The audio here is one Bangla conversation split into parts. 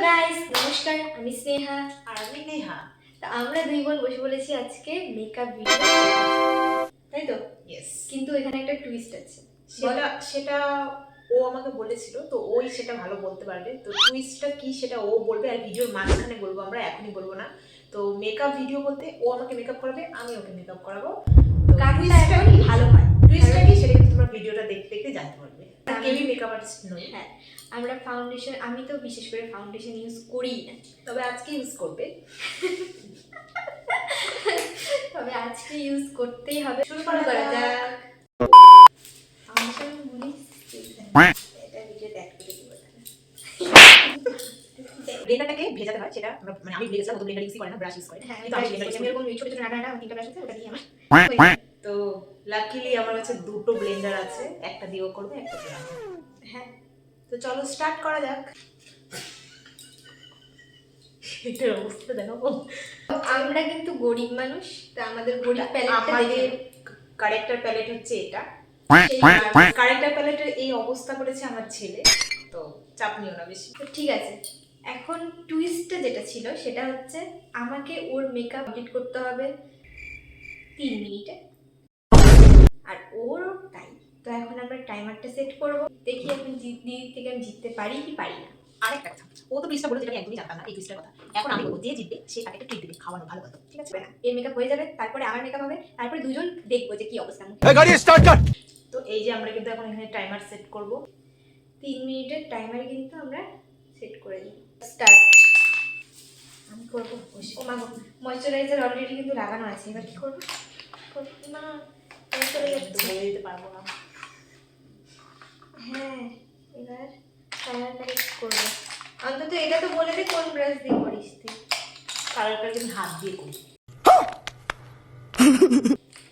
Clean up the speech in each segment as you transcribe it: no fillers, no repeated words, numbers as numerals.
গাইস, নমস্কার। আমি স্নেহা আর আমি নেহা। তা আমরা দুই বোন বসে বলেছি আজকে মেকআপ ভিডিও, তাই তো? ইয়েস, কিন্তু এখানে একটা টুইস্ট আছে। সেটা ও আমাকে বলেছিল, তো ওই সেটা ভালো বলতে পারবে। তো টুইস্টটা কি সেটা ও বলবে, আর ভিডিওর মাঝখানে বলবো, আমরা এখনই বলবো না। তো মেকআপ ভিডিও বলতে ও আমাকে মেকআপ করাবে, আমি ওকে মেকআপ করাবো। কাজটা এখন ভালো হয়। টুইস্টটা কি সেটা কিন্তু তোমরা ভিডিওটা দেখতে দেখতে জানতে পারবে। কেউই মেকআপ আর্টিস্ট নই। হ্যাঁ, আমরা ফাউন্ডেশন, আমি তো বিশেষ করে ফাউন্ডেশন ইউজ করি না, তবে আজকে ইউজ করবে। তবে আজকে ইউজ করতেই হবে। শুরু করা যাক। ফাউন্ডেশন বলি এটা ভিডিও দেখ করে দিব। ব্লেন্ডারটাকে ভেজাতে হয়, সেটা মানে আমি ভেজেছিলাম, তো ব্লেন্ডার ইউজ করে না, ব্রাশ ইউজ করে। হ্যাঁ, কিন্তু আমি ব্লেন্ডার আমি এরকম ছোট ছোট নাটা আমার তিনটা ব্রাশ আছে, ওটা দিয়ে আমার তো লাকিলি আমার কাছে দুটো ব্লেন্ডার আছে, একটা দিয়েও করবে, একটা দিয়ে আমি। হ্যাঁ, তো চলো স্টার্ট করা যাক। এটার অবস্থা দেখো। আমরা কিন্তু গরিব মানুষ, তা আমাদের গরিব প্যালেটটা আমাদের দেখে কারেক্টার প্যালেট হচ্ছে এটা। সেই কারেক্টার প্যালেটের এই অবস্থা করেছে আমার ছেলে, তো চাপ নিও না বেশি। তো ঠিক আছে। এখন টুইস্টটা যেটা ছিল সেটা হচ্ছে আমাকে ওর মেকআপ কমপ্লিট করতে হবে 3 মিনিটে, আর ওর তাই। তো এখন আমরা টাইমারটা সেট করব, দেখি এখন দিদি থেকে আমি জিততে পারি কি পারি না। আরেকটা কথা, ও তো টুইস্টটা বলে, যেটা আমি একদমই জানতাম না, এই টুইস্টের কথা। এখন আমি বলবো, যে জিতবে সে তাকে একটা ট্রিট দেবে, খাওয়ানো, ভালো কথা, ঠিক আছে? না, এর মেকআপ হয়ে যাবে, তারপরে আমার মেকআপ হবে, তারপরে দুজন দেখবো যে কি অবস্থা। তো এই যে আমরা কিন্তু এখন এখানে টাইমার সেট করব। 3 মিনিটের টাইমার কিন্তু আমরা সেট করে দিই। স্টার্ট। আমি করবো। ও মা, ময়শ্চারাইজার অলরেডি কিন্তু লাগানো আছে, এবার কি করবো? না, কিন্তু বলে দিতে পারবো না। হ্যাঁ, এবার কালার কারেক্ট করবো। অন্তত এটা তো বলে দে কোন ব্রাশ দিয়ে করিস তুই। কালারটা আমি হাত দিয়ে করি।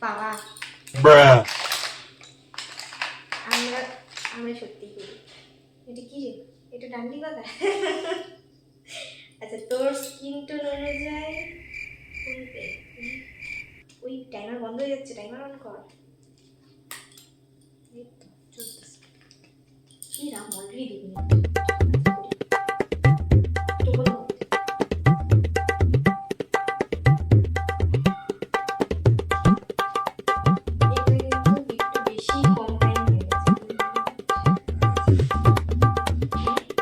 বাবা, আমরা আমরা সত্যিই করি। এটা কি রে? এটা ডান্ডি কথা। আচ্ছা, তোর স্কিন টোন অনুযায়ী কোনতে? ওই টাইমার বন্ধ হয়ে যাচ্ছে, টাইমার অন কর। এই তো চলতেছে। কি রাম, অলরেডি 2 মিনিট। তো বলো। এটা কিন্তু একটু বেশি কম টাইম হয়ে গেছে।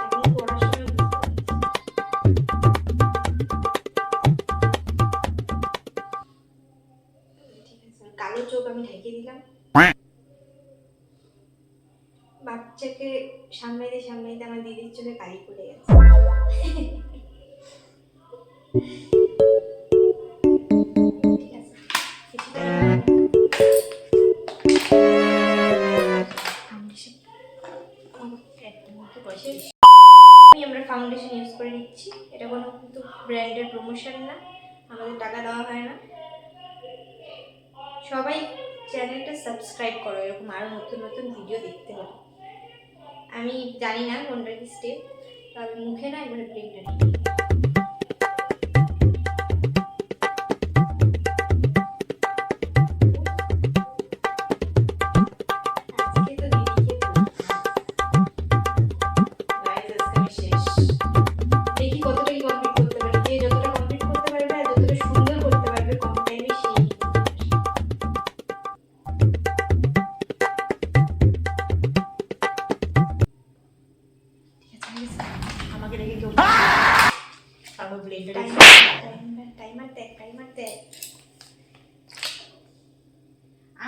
এখন পড়াশোনা ঠিক আছে, কালো চোখ আমি ঢেকে দিলাম। বাচ্চাকে সামলাইতে সামলাইতে আমার দিদির চোখে কালি পড়ে গেছে। ঠিক আছে, আমরা ফাউন্ডেশন ইউজ করে নিচ্ছি। এটা কোনো কিন্তু ব্র্যান্ডের প্রমোশন না, আমাদের টাকা দেওয়া হয় না। সবাই চ্যানেলটা সাবস্ক্রাইব করো, এরকম আরও নতুন নতুন ভিডিও দেখতে হবে। আমি জানি না কোনটা কি স্টেপ, তবে মুখে না এবারে ব্লেন্ডার নিই। দেখি কতটা কি কমপ্লিট করতে পারি। যে যতটা কমপ্লিট করতে পারবে আর যতটা সুন্দর করতে পারবে কম টাইমে, সেই আমাকে রেখে কেউ আমার ব্লেন্ডারে টাইমার দেখ।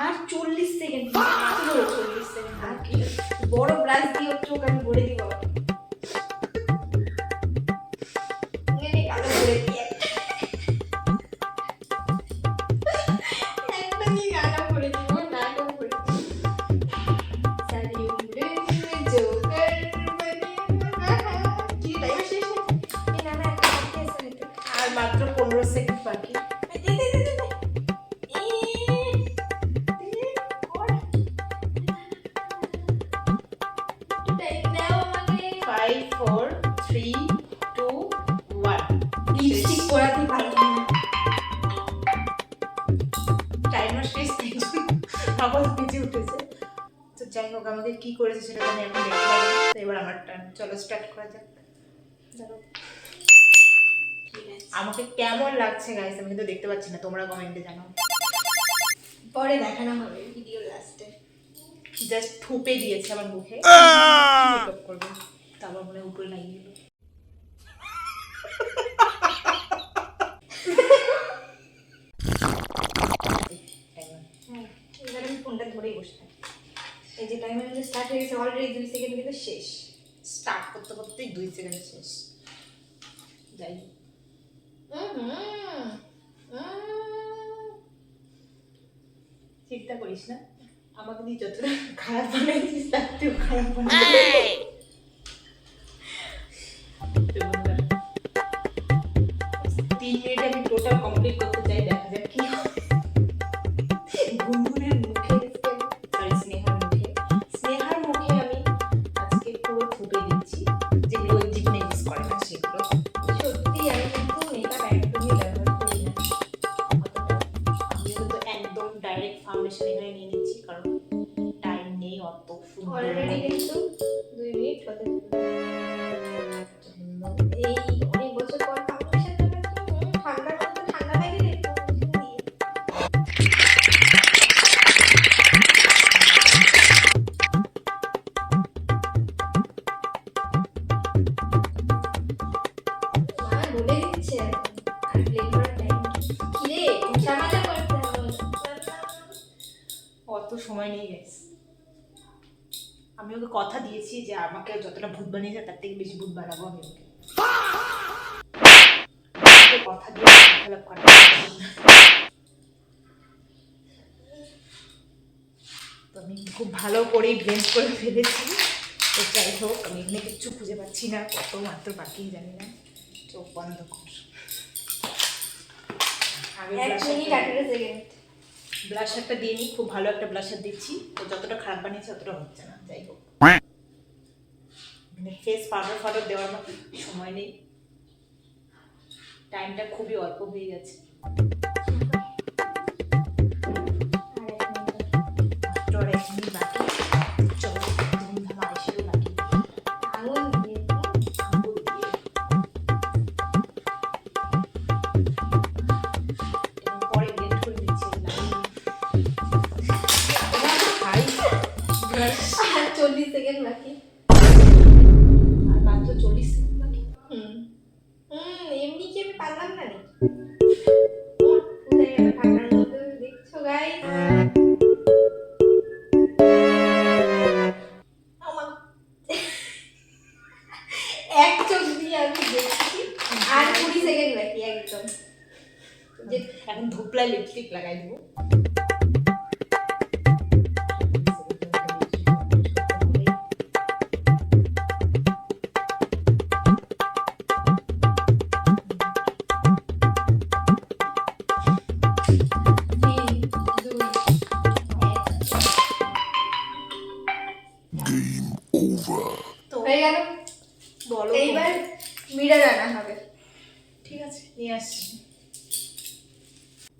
আর 40 সেকেন্ড, 40 সেকেন্ড। আর কি বড় ব্রাশ দিয়ে চোখ আমি ভরে দিব। কালো ভরে দিয়ে একদমই গানা ভরে দিব, নাটক ভরে দিব। সারি উমরে জোকার কি টাইম শেষ। এই না না, একটা আছে হয়তো। আর মাত্র 15 সেকেন্ড বাকি। Five, four, three, two, one. Lipstick পরাতে পারি না। টাইমার শেষ, আবার বেজে উঠেছে। তো যাই হোক, আমাদের কি করেছে সেটা আমি এখন দেখতে পাবো। তো এবার আমার টার্ন, চলো স্টার্ট করা যাক। দাঁড়াও। ঠিক আছে। আমাকে কেমন লাগছে গাইস আমি কিন্তু দেখতে পাচ্ছি না, তোমরা কমেন্টে জানাও। পরে দেখানো হবে ভিডিও লাস্টে। জাস্ট থুপে দিয়েছে আমার মুখে, মেকআপ করবে তারপর মনে হয় উপরে লাগিয়ে দিল। হ্যাঁ, এবার আমি ফোনটা ধরেই বসে থাকি। এই যে টাইমার স্টার্ট হয়ে গেছে অলরেডি 2 সেকেন্ড কিন্তু শেষ। স্টার্ট করতে করতেই 2 সেকেন্ড শেষ। যাই চিন্তা করিস না, আমাকে দিয়ে যতটা খারাপ বানাইছিস তার থেকেও খারাপ বানাই। তো বন্ধুরা, 3 মিনিট আমি টোটাল কমপ্লিট করতে চাই, দেখা যাক কি হয়। গুনগুনের মুখে সরি স্নেহার মুখে আমি আজকে পুরো থুপে দিচ্ছি, যেগুলো ওই জীবনে ইউজ করে না সেগুলো। সত্যি আমি কিন্তু মেকআপ একদমই ব্যবহার করি না। আমি কিন্তু একদম ডাইরেক্ট ফাউন্ডেশন এখানে নিয়ে নিচ্ছি, কারণ টাইম নেই অত সুন্দর। অলরেডি কিন্তু 2 মিনিট হতে এই অনেক বছর পর ফাউন্ডেশন ঠান্ডার মধ্যে ঠান্ডা লাগে রে ফাউন্ডেশন দিয়ে। মা বলে দিচ্ছে আর প্লেন করার টাইম কি রে সামান্য করতে হবে। অত সময় নেই গাইস। আমি ওকে কথা দিয়েছি যে আমাকে যতটা ভূত বানিয়েছে তার থেকে বেশি ভূত বানাবো আমি ওকে। ওকে কথা দিয়ে খেলা করা। তো আমি খুব ভালো করেই ব্লেন্ড করে ফেলেছি। তো যাই হোক, আমি এখানে কিচ্ছু খুঁজে পাচ্ছি না, কত মাত্র বাকি জানি না। চোখ বন্ধ কর। আগে 1 মিনিট 18 সেকেন্ড। ব্লাশারটা দিয়ে নিই, খুব ভালো একটা ব্লাশার দিচ্ছি। তো যতটা খারাপ বানিয়েছে অতটা হচ্ছে না, যাই হোক। মানে ফেস পাউডার দেওয়ার মতো সময় নেই, টাইমটা খুবই অল্প হয়ে গেছে। আর 1 মিনিট মাত্র 1 মিনিট বাকি। চলো ধুমধাম আইসেও বাকি। আঙুল দিয়ে আঙুল দিয়ে এবং পরে ব্লেন্ড করে দিচ্ছি। High brush. আর 40 সেকেন্ড বাকি। আর মাত্র 40 সেকেন্ড বাকি। এমনি কি আমি পারলাম না রে ঠান্ডার মধ্যে দেখছো গাই আমার এক চোখ দিয়ে আমি দেখছি আর 20 সেকেন্ড বাকি একদম। যে এখন ধুপলা লিপস্টিক লাগাই দেবো। তো হয়ে গেল। বলো এইবার মিরর আনা হবে। ঠিক আছে, নিয়ে আসছি।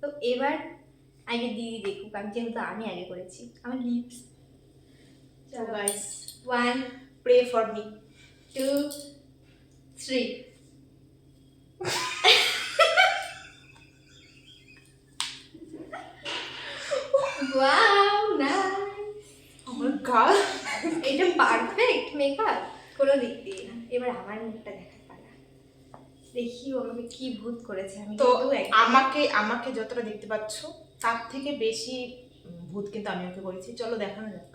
তো এবার আগে দিদি দেখুক, আমি যেহেতু আমি আগে করেছি আমার lips. So guys, 1 pray for me. 2 3 wow nice. আমার গাল এটা পারফেক্ট মেকআপ কোনো দিক দিয়ে না। এবার আমার মুখটা দেখার পালা, দেখি ও আমাকে কি ভূত করেছে। আমি তো কিন্তু একদম আমাকে যতটা দেখতে পাচ্ছ তার থেকে বেশি ভূত কিন্তু আমি ওকে করেছি। চলো দেখানো যাক।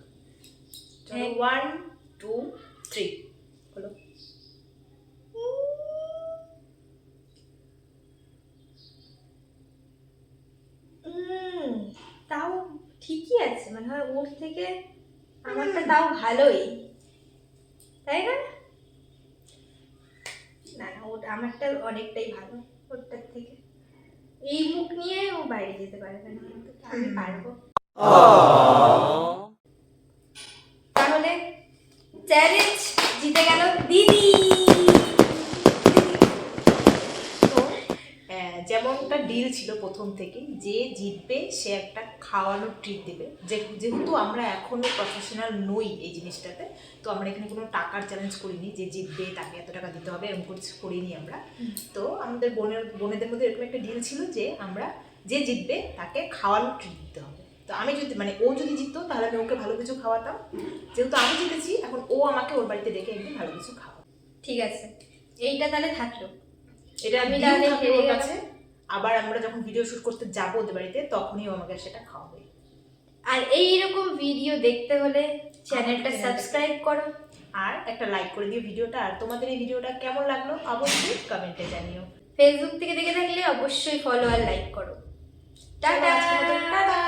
চলো 1 2 3 বলো। তাও ঠিকই আছে, মানে হয় ওর থেকে আমারটা তাও ভালোই, তাই না? না না ওটা আমারটা অনেকটাই ভালো ওরটার থেকে। এই মুখ নিয়ে ও বাইরে যেতে পারবে না, কিন্তু আমি পারবো। তাহলে চ্যালেঞ্জ জিতে গেল দিদি। তো যেমনটা ডিল ছিল প্রথম থেকে, যে জিতবে সে একটা খাওয়ানোর ট্রিট দেবে। যেহেতু আমরা এখনো প্রফেশনাল নই এই জিনিসটাতে, তো আমরা এখানে কোনো টাকার চ্যালেঞ্জ করিনি যে জিতবে তাকে এত টাকা দিতে হবে, এরকম কিছু করিনি আমরা। তো আমাদের বোনেদের মধ্যে এরকম একটা ডিল ছিল যে আমরা যে জিতবে তাকে খাওয়ানোর ট্রিট দিতে হবে। তো আমি যদি ও যদি জিততো তাহলে আমি ওকে ভালো কিছু খাওয়াতাম। যেহেতু আমি জিতেছি, এখন ও আমাকে ওর বাড়িতে ডেকে একদিন ভালো কিছু খাওয়াবে। ঠিক আছে, এইটা তাহলে থাকলো। এটা আমি আমি তাহলে থাকবে হেরে ওর গেলাম। কাছে। আবার আমরা যখন ভিডিও শুট করতে যাবো ওদের বাড়িতে, তখনই ও আমাকে সেটা খাওয়াবে। আর এইরকম ভিডিও দেখতে হলে চ্যানেলটা সাবস্ক্রাইব করো আর একটা লাইক করে দিও ভিডিওটা। আর তোমাদের এই ভিডিওটা কেমন লাগলো অবশ্যই কমেন্টে জানিও। ফেসবুক থেকে দেখে থাকলে অবশ্যই ফলো আর লাইক করো। টাটা। টাটা।